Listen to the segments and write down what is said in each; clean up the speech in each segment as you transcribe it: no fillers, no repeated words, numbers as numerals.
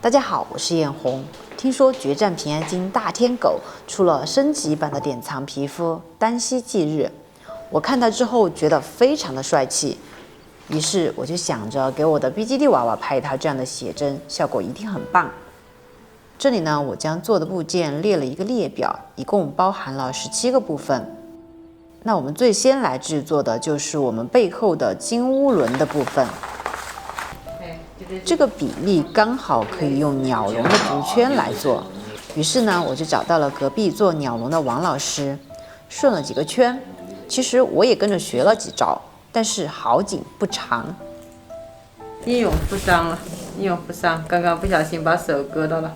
大家好，我是艳红。听说决战平安京大天狗出了升级版的典藏皮肤单膝忌日，我看它之后觉得非常的帅气，于是我就想着给我的 BGD 娃娃拍一套这样的写真，效果一定很棒。这里呢，我将做的部件列了一个列表，一共包含了17个部分。那我们最先来制作的就是我们背后的金乌轮的部分。这个比例刚好可以用鸟笼的竹圈来做，于是呢，我就找到了隔壁做鸟笼的王老师，顺了几个圈。其实我也跟着学了几招，但是好景不长，应用不上了，应用不上，刚刚不小心把手割到了。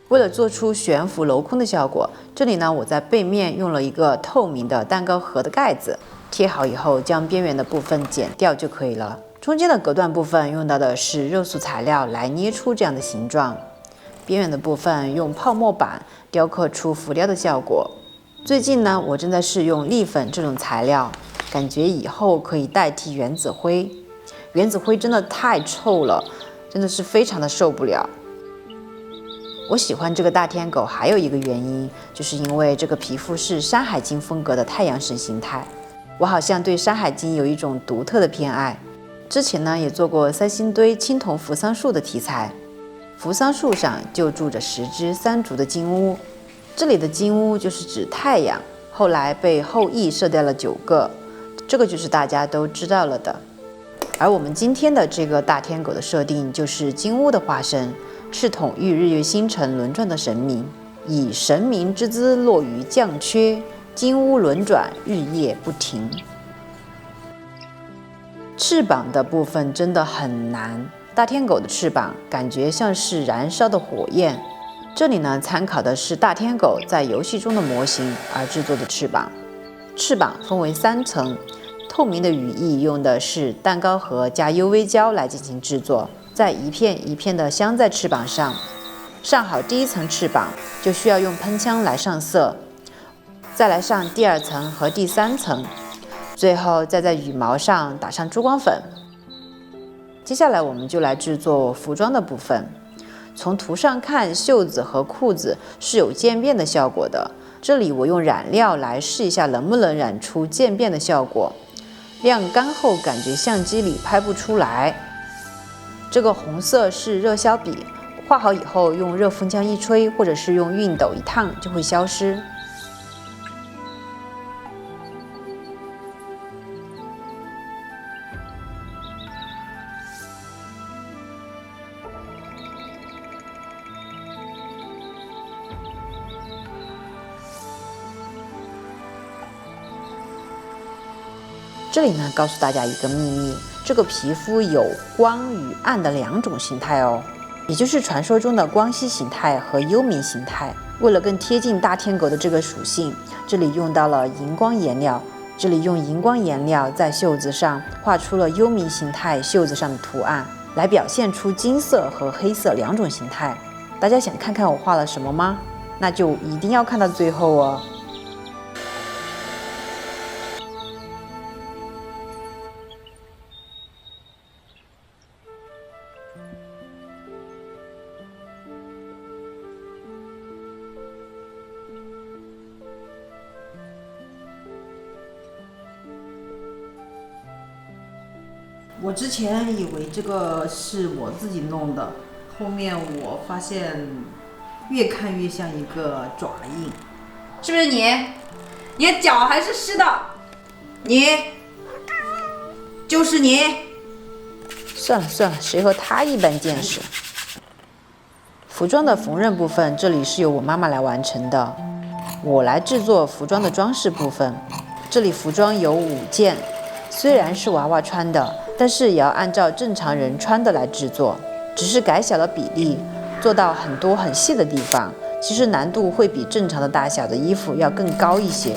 为了做出悬浮镂空的效果，这里呢，我在背面用了一个透明的蛋糕盒的盖子，贴好以后，将边缘的部分剪掉就可以了。中间的隔断部分用到的是肉素材料来捏出这样的形状，边缘的部分用泡沫板雕刻出浮雕的效果。最近呢，我正在试用立粉这种材料，感觉以后可以代替原子灰。原子灰真的太臭了，真的是非常的受不了。我喜欢这个大天狗还有一个原因，就是因为这个皮肤是山海经风格的太阳神形态，我好像对山海经有一种独特的偏爱。之前呢，也做过三星堆青铜扶桑树的题材，扶桑树上就住着10只3足的金乌，这里的金乌就是指太阳，后来被后羿射掉了9个，这个就是大家都知道了的。而我们今天的这个大天狗的设定就是金乌的化身，是统御日月星辰轮转的神明，以神明之姿落于降缺，金乌轮转日夜不停。翅膀的部分真的很难，大天狗的翅膀感觉像是燃烧的火焰。这里呢，参考的是大天狗在游戏中的模型而制作的翅膀。翅膀分为3层，透明的羽翼用的是蛋糕盒加 UV 胶来进行制作，再一片一片的镶在翅膀上。上好第1层翅膀，就需要用喷枪来上色，再来上第2层和第3层。最后再在羽毛上打上珠光粉。接下来我们就来制作服装的部分。从图上看，袖子和裤子是有渐变的效果的。这里我用染料来试一下能不能染出渐变的效果。晾干后感觉相机里拍不出来。这个红色是热销笔，画好以后用热风枪一吹，或者是用熨斗一烫就会消失。这里呢，告诉大家一个秘密，这个皮肤有光与暗的2种形态哦，也就是传说中的光系形态和幽冥形态。为了更贴近大天狗的这个属性，这里用到了荧光颜料。这里用荧光颜料在袖子上画出了幽冥形态袖子上的图案，来表现出金色和黑色2种形态。大家想看看我画了什么吗？那就一定要看到最后哦。我之前以为这个是我自己弄的，后面我发现越看越像一个爪印。是不是你？你的脚还是湿的，你就是你。算了算了，谁和他一般见识？服装的缝纫部分，这里是由我妈妈来完成的，我来制作服装的装饰部分。这里服装有5件，虽然是娃娃穿的，但是也要按照正常人穿的来制作，只是改小了比例，做到很多很细的地方，其实难度会比正常的大小的衣服要更高一些。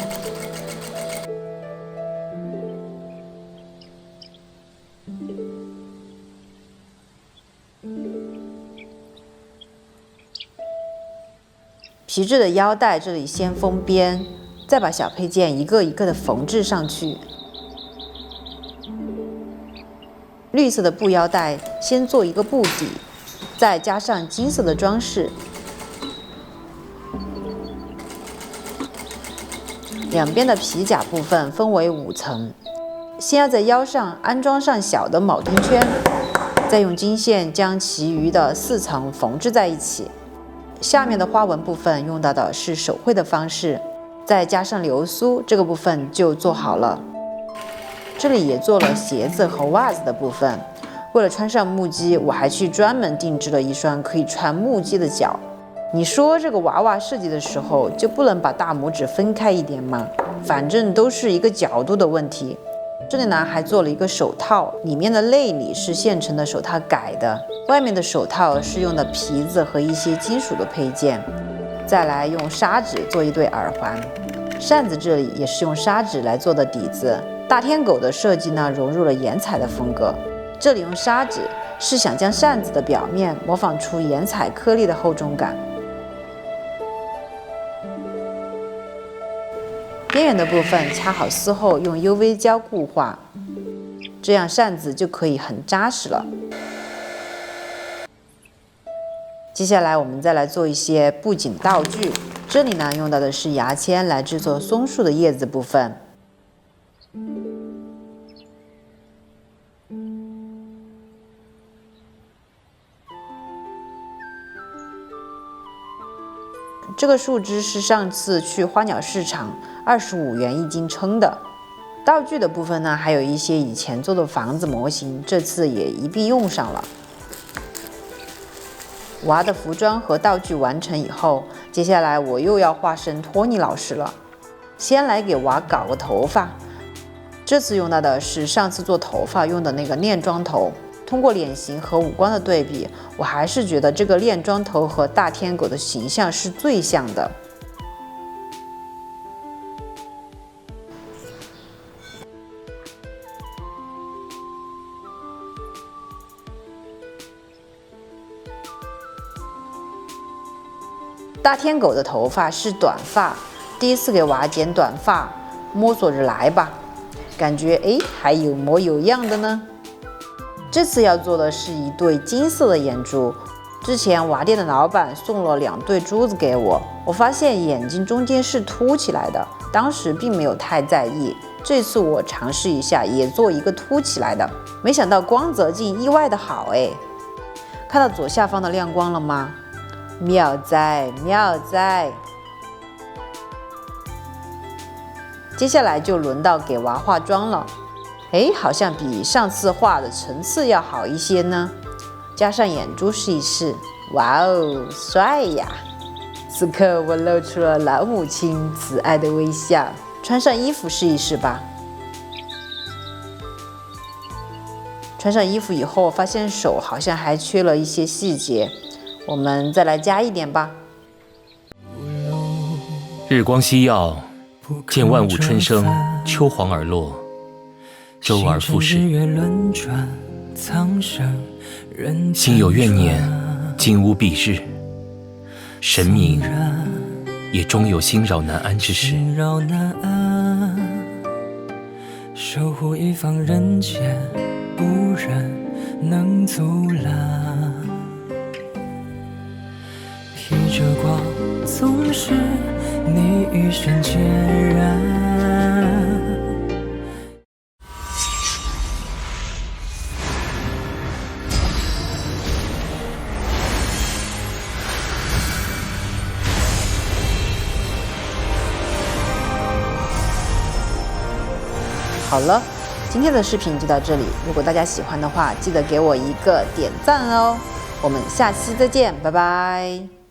皮质的腰带这里先封边，再把小配件一个一个的缝制上去。绿色的布腰带先做一个布底，再加上金色的装饰。两边的皮甲部分分为5层，先要在腰上安装上小的铆钉圈，再用金线将其余的4层缝制在一起。下面的花纹部分用到的是手绘的方式，再加上流苏，这个部分就做好了。这里也做了鞋子和袜子的部分。为了穿上木屐，我还去专门定制了一双可以穿木屐的脚。你说这个娃娃设计的时候就不能把大拇指分开一点吗？反正都是一个角度的问题。这里呢还做了一个手套，里面的内里是现成的手套改的，外面的手套是用的皮子和一些金属的配件。再来用砂纸做一对耳环，扇子这里也是用砂纸来做的底子。大天狗的设计呢融入了岩彩的风格，这里用砂纸是想将扇子的表面模仿出岩彩颗粒的厚重感。边缘的部分掐好丝后用 UV 胶固化，这样扇子就可以很扎实了。接下来我们再来做一些布景道具，这里呢用到的是牙签来制作松树的叶子部分。这个树枝是上次去花鸟市场25元1斤称的。道具的部分呢，还有一些以前做的房子模型，这次也一并用上了。娃的服装和道具完成以后，接下来我又要化身托尼老师了。先来给娃搞个头发，这次用到的是上次做头发用的那个链装头。通过脸型和五官的对比，我还是觉得这个链装头和大天狗的形象是最像的。大天狗的头发是短发，第一次给娃剪短发，摸索着来吧，感觉还有模有样的呢。这次要做的是一对金色的眼珠，之前娃店的老板送了2对珠子给我，我发现眼睛中间是凸起来的，当时并没有太在意。这次我尝试一下，也做一个凸起来的，没想到光泽竟意外的好看到左下方的亮光了吗？妙哉妙哉！接下来就轮到给娃化妆了。好像比上次画的层次要好一些呢。加上眼珠试一试，哇哦，帅呀！此刻我露出了老母亲慈爱的微笑。穿上衣服试一试吧。穿上衣服以后，发现手好像还缺了一些细节，我们再来加一点吧。日光西耀，见万物春生，秋黄而落，周而复始。心有怨念，金屋蔽日，神明也终有心扰难安之时。守护一方人间，无人能阻拦。披着光，总是你一身孑然。好了，今天的视频就到这里。如果大家喜欢的话，记得给我一个点赞哦。我们下期再见，拜拜。